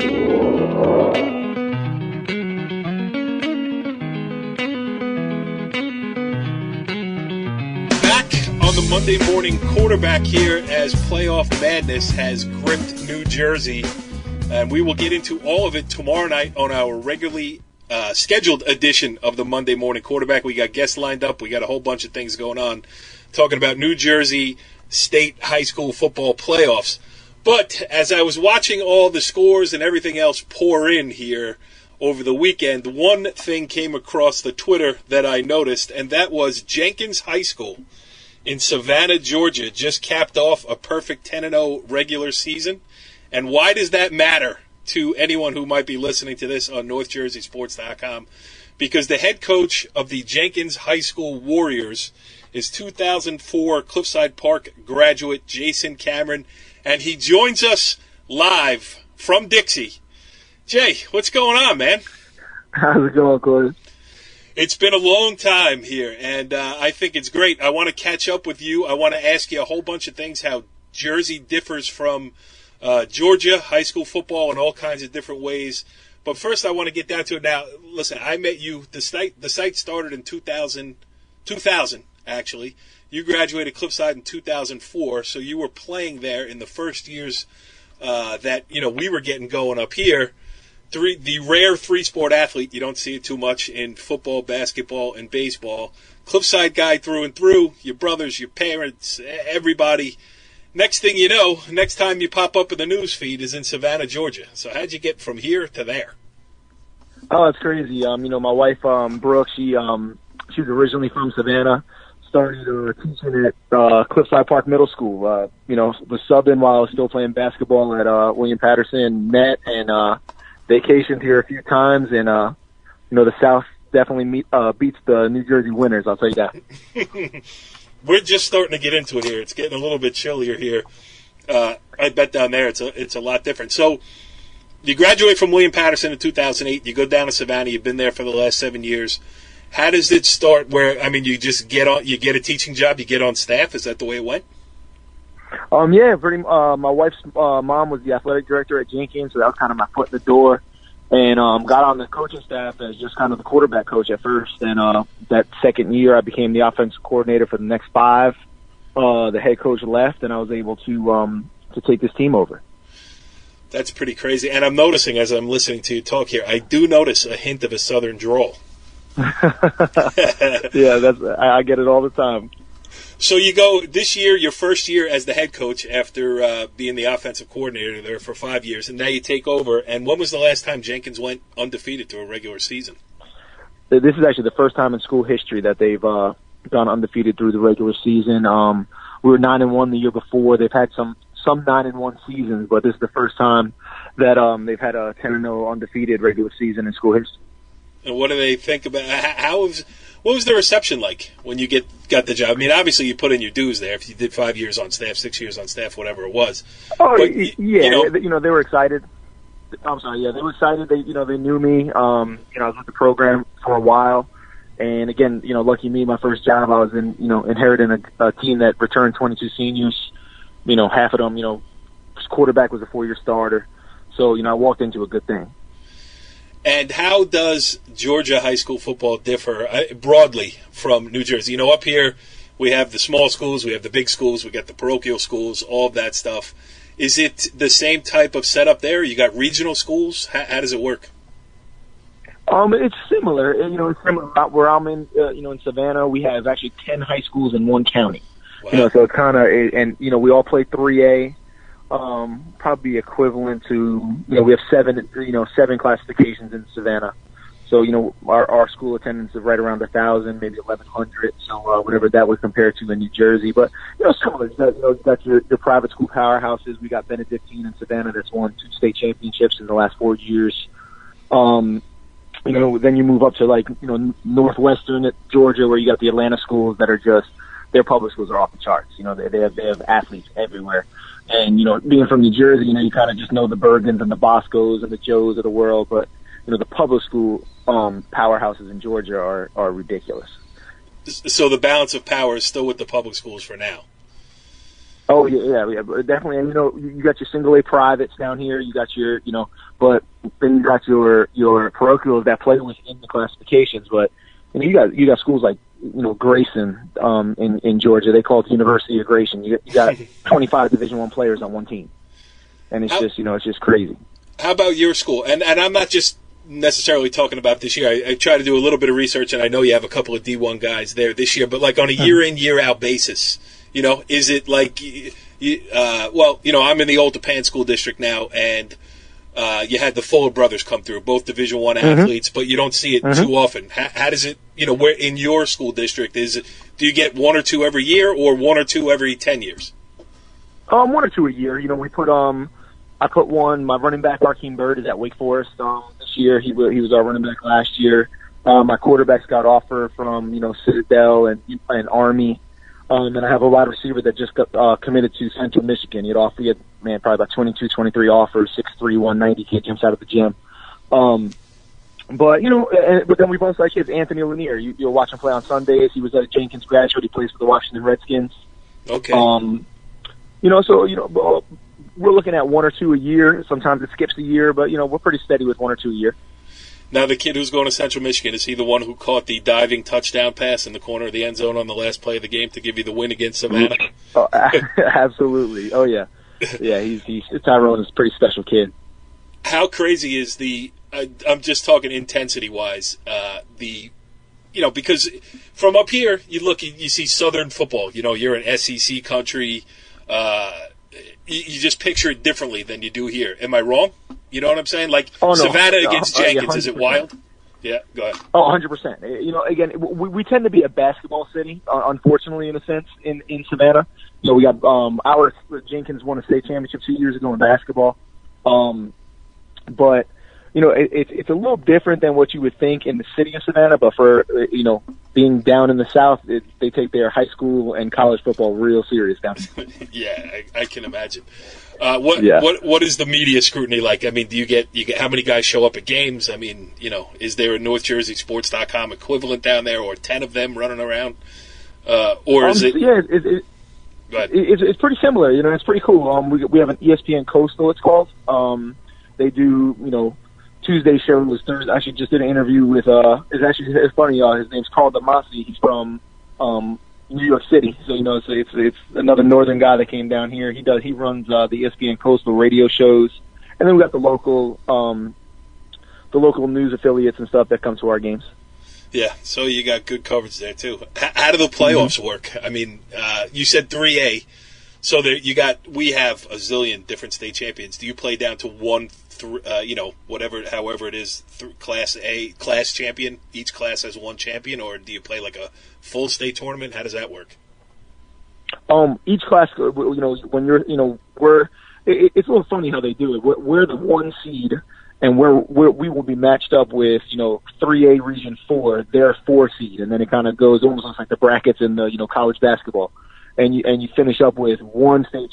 On the Monday morning quarterback here as playoff madness has gripped New Jersey. And we will get into all of it tomorrow night on our regularly scheduled edition of the Monday morning quarterback. We got guests lined up. We got a whole bunch of things going on talking about New Jersey State high school football playoffs. But as I was watching all the scores and everything else pour in here over the weekend, one thing came across the Twitter that I noticed, and that was Jenkins High School in Savannah, Georgia, just capped off a perfect 10-0 regular season. And why does that matter to anyone who might be listening to this on NorthJerseySports.com? Because the head coach of the Jenkins High School Warriors is 2004 Cliffside Park graduate Jason Cameron, and he joins us live from Dixie. Jay, what's going on, man? How's it going, Corey? It's been a long time here, and I think it's great. I want to catch up with you. I want to ask you a whole bunch of things, how Jersey differs from Georgia, high school football in all kinds of different ways. But first, I want to get down to it now. Listen, I met you. The site started in 2000, actually. You graduated Cliffside in 2004, so you were playing there in the first years that we were getting going up here. The rare three-sport athlete, you don't see it too much in football, basketball, and baseball. Cliffside guy through and through, your brothers, your parents, everybody. Next thing you know, next time you pop up in the news feed is in Savannah, Georgia. So how'd you get from here to there? Oh, it's crazy. My wife, Brooke, she was originally from Savannah, started teaching at Cliffside Park Middle School. Was subbing while I was still playing basketball at William Paterson, met, and vacationed here a few times, and the South definitely beats the New Jersey winners. I'll tell you that. We're just starting to get into it here. It's getting a little bit chillier here. I bet down there it's a lot different. So you graduate from William Paterson in 2008. You go down to Savannah. You've been there for the last 7 years. How does it start? You just get a teaching job. You get on staff. Is that the way it went? Yeah, my wife's mom was the athletic director at Jenkins, so that was kind of my foot in the door. And got on the coaching staff as just kind of the quarterback coach at first. And that second year, I became the offensive coordinator for the next 5. The head coach left, and I was able to take this team over. That's pretty crazy. And I'm noticing as I'm listening to you talk here, I do notice a hint of a Southern drawl. Yeah, I get it all the time. So you go this year, your first year as the head coach after being the offensive coordinator there for 5 years, and now you take over. And when was the last time Jenkins went undefeated to a regular season? This is actually the first time in school history that they've gone undefeated through the regular season. We were 9-1 the year before. They've had some 9-1 seasons, but this is the first time that they've had a 10-0 undefeated regular season in school history. And what do they think about what was the reception like when you got the job? I mean, obviously you put in your dues there. If you did 5 years on staff, 6 years on staff, whatever it was. Oh, but, yeah. They were excited. I'm sorry. Yeah, they were excited. They knew me. I was with the program for a while, and again, lucky me, my first job, I was inheriting a team that returned 22 seniors. Half of them, quarterback was a 4-year starter. So, I walked into a good thing. And how does Georgia high school football differ broadly from New Jersey? Up here we have the small schools, we have the big schools, we got the parochial schools, all of that stuff. Is it the same type of setup there? You got regional schools? How does it work? It's similar. It's similar. Where I'm in Savannah, we have actually 10 high schools in one county. Wow. So it's kind of, and we all play 3A. Probably equivalent to, we have 7 classifications in Savannah. So, our school attendance is right around 1,000, maybe 1,100. So, whatever that would compare to in New Jersey. But, similar. That's your private school powerhouses. We got Benedictine in Savannah that's won 2 state championships in the last 4 years. Then you move up to northwestern Georgia, where you got the Atlanta schools that are just, their public schools are off the charts. They have athletes everywhere. And, being from New Jersey, you kind of just know the Bergens and the Boscos and the Joes of the world. But, the public school powerhouses in Georgia are ridiculous. So the balance of power is still with the public schools for now. Oh yeah, but definitely. And you got your single A privates down here. You got your, but then you got your parochials that play within the classifications. But you got schools like Grayson in Georgia. They call it the University of Grayson. You got 25 Division I players on one team, and it's it's just crazy. How about your school? And I'm not just necessarily talking about this year. I try to do a little bit of research, and I know you have a couple of D1 guys there this year. But like on a year in, year out basis, is it like I'm in the old DePan school district now, and you had the Fuller brothers come through, both Division I athletes, but you don't see it too often. How does it, where in your school district, do you get one or two every year or one or two every 10 years? One or two a year. We put, I put one, my running back, Arkeem Bird, is at Wake Forest this year. He was our running back last year. My quarterbacks got offer from, Citadel and Army. And I have a wide receiver that just got committed to Central Michigan. He had probably about 22, 23 offers, 6'3", 190 kid, jumps out of the gym. But then we've also had kids, Anthony Lanier. You'll watch him play on Sundays. He was at Jenkins graduate. He plays for the Washington Redskins. Okay. We're looking at one or two a year. Sometimes it skips a year, but, we're pretty steady with one or two a year. Now, the kid who's going to Central Michigan, is he the one who caught the diving touchdown pass in the corner of the end zone on the last play of the game to give you the win against Savannah? Oh, absolutely. Oh, yeah. Yeah, Tyrone is a pretty special kid. How crazy is I'm just talking intensity-wise, because from up here, you see Southern football. You're an SEC country. You just picture it differently than you do here. Am I wrong? You know what I'm saying? Like Savannah against Jenkins, is it wild? Yeah, go ahead. Oh, 100%. Again, we tend to be a basketball city, unfortunately, in a sense, in Savannah. We got our Jenkins won a state championship 2 years ago in basketball. But it's a little different than what you would think in the city of Savannah. But for being down in the South, they take their high school and college football real serious down here. Yeah, I can imagine. What is the media scrutiny like? I mean, do you get how many guys show up at games? I mean, is there a NorthJerseySports.com equivalent down there, or 10 of them running around, or is it? Yeah, it's pretty similar. It's pretty cool. We have an ESPN Coastal, it's called. They do Tuesday show was Thursday. I actually just did an interview with it's funny. His name's Carl Damasi. He's from New York City, so it's another northern guy that came down here. He runs the ESPN Coastal radio shows, and then we got the local news affiliates and stuff that come to our games. Yeah, so you got good coverage there too. How do the playoffs work? I mean, you said 3A, so we have a zillion different state champions. Do you play down to one? However it is, Class A, class champion. Each class has one champion, or do you play like a full state tournament? How does that work? Each class, when you're, it's a little funny how they do it. We're the 1 seed, and we will be matched up with, 3A Region 4, their 4 seed, and then it kind of goes almost like the brackets in the, college basketball. And you finish up with one state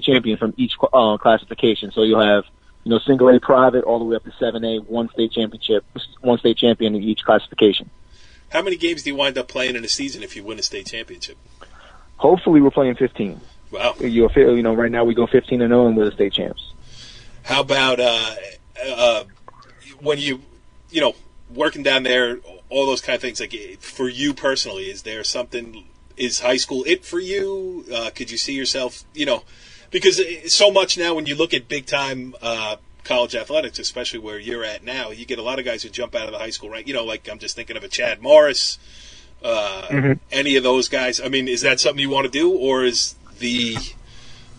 champion from each classification. So you'll have, single A private all the way up to 7A, one state champion in each classification. How many games do you wind up playing in a season if you win a state championship? Hopefully we're playing 15. Wow. Right now we go 15-0 and we're the state champs. How about when you working down there, all those kind of things, like for you personally, is there something? Is high school it for you? Could you see yourself, because so much now when you look at big-time college athletics, especially where you're at now, you get a lot of guys who jump out of the high school, right? Like I'm just thinking of a Chad Morris, any of those guys. I mean, is that something you want to do, or is the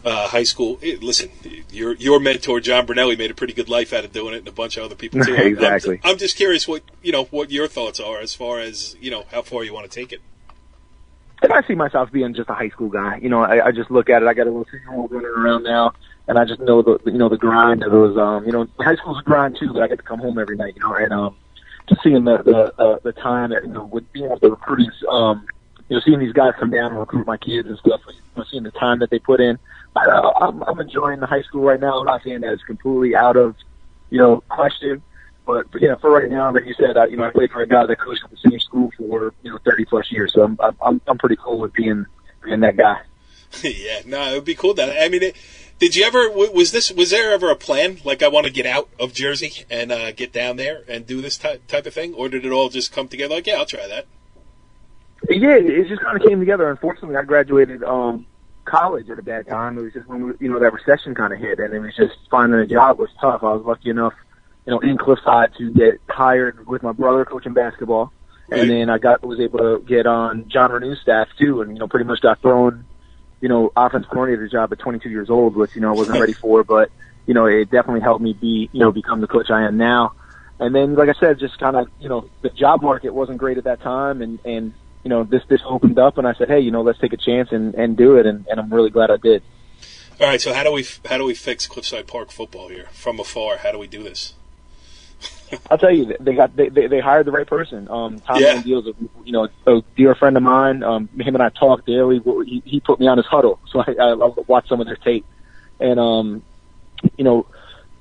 high school? Listen, your mentor, John Brunelli, made a pretty good life out of doing it, and a bunch of other people too. Exactly. I'm just curious what your thoughts are as far as, how far you want to take it. And I see myself being just a high school guy. I just look at it. I got a little 6-year-old running around now, and I just know the grind of those. High school's a grind too, but I get to come home every night. And just seeing the time that with being with the recruiting, seeing these guys come down and recruit my kids and stuff. Seeing the time that they put in. I'm enjoying the high school right now. I'm not saying that it's completely out of question. But for right now, like you said, I played for a guy that coached at the same school for 30 plus years, so I'm pretty cool with being that guy. Yeah, no, it would be cool. I mean, did you ever? Was there ever a plan? Like, I want to get out of Jersey and get down there and do this type of thing, or did it all just come together? Like, yeah, I'll try that. Yeah, it just kind of came together. Unfortunately, I graduated college at a bad time. It was just when that recession kind of hit, and it was just finding a job was tough. I was lucky enough, in Cliffside to get hired with my brother coaching basketball, and then I was able to get on John Renew's staff too, and pretty much got thrown, offense coordinator job at 22 years old, which I wasn't ready for, but it definitely helped me become the coach I am now. And then, like I said, just kind of the job market wasn't great at that time, and this opened up, and I said, hey, let's take a chance and do it, and I'm really glad I did. All right, so how do we fix Cliffside Park football here from afar? How do we do this? I'll tell you, they hired the right person. Tom Deal's a dear friend of mine. Him and I talk daily. He put me on his huddle, so I watch some of their tape, and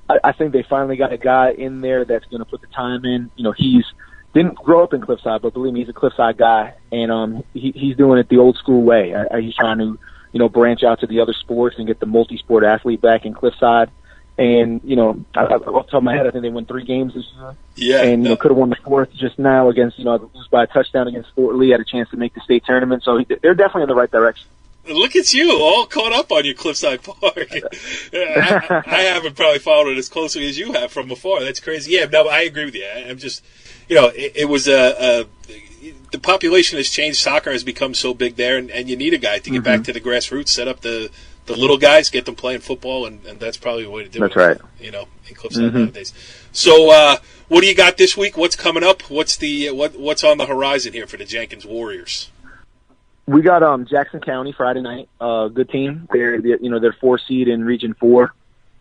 I think they finally got a guy in there that's going to put the time in. He's didn't grow up in Cliffside, but believe me, he's a Cliffside guy, and he's doing it the old school way. He's trying to, branch out to the other sports and get the multi-sport athlete back in Cliffside. And, off the top of my head, I think they won 3 games this year. Yeah. And, could have won the 4th just now against, lose by a touchdown against Fort Lee, had a chance to make the state tournament. So they're definitely in the right direction. Look at you, all caught up on your Cliffside Park. I haven't probably followed it as closely as you have from afar. That's crazy. Yeah, no, I agree with you. I'm just, it was the population has changed. Soccer has become so big there, and you need a guy to get back to the grassroots, set up the little guys, get them playing football, and that's probably the way to do it. That's right. In Cliffside nowadays. So, what do you got this week? What's coming up? What's what's on the horizon here for the Jenkins Warriors? We got Jackson County Friday night. Good team. They're 4 seed in Region 4.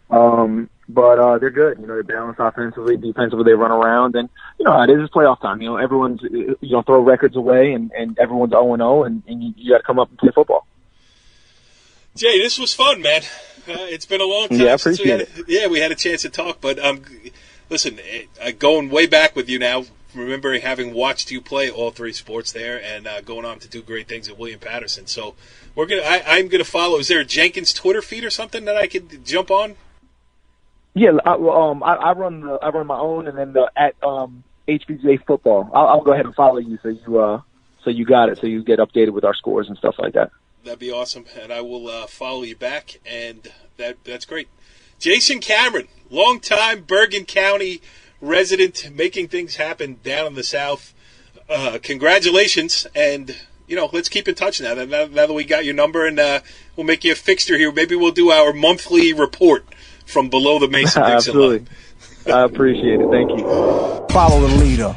But they're good. They're balanced offensively, defensively. They run around, and how it is. It's playoff time. Everyone's throw records away, and everyone's 0-0, and you got to come up and play football. Jay, this was fun, man. It's been a long time. Yeah, I appreciate it. Yeah, we had a chance to talk, but listen, going way back with you now. Remembering having watched you play all 3 sports there, and going on to do great things at William Paterson. So I'm gonna follow. Is there a Jenkins Twitter feed or something that I could jump on? Yeah, I run my own, and then at HBJ Football. I'll go ahead and follow you, so you got it, so you get updated with our scores and stuff like that. That'd be awesome, and I will follow you back, and that's great. Jason Cameron, longtime Bergen County resident, making things happen down in the South. Congratulations, and let's keep in touch now that we got your number, and we'll make you a fixture here. Maybe we'll do our monthly report from below the Mason-Dixon line. Absolutely. I appreciate it. Thank you. Follow the leader.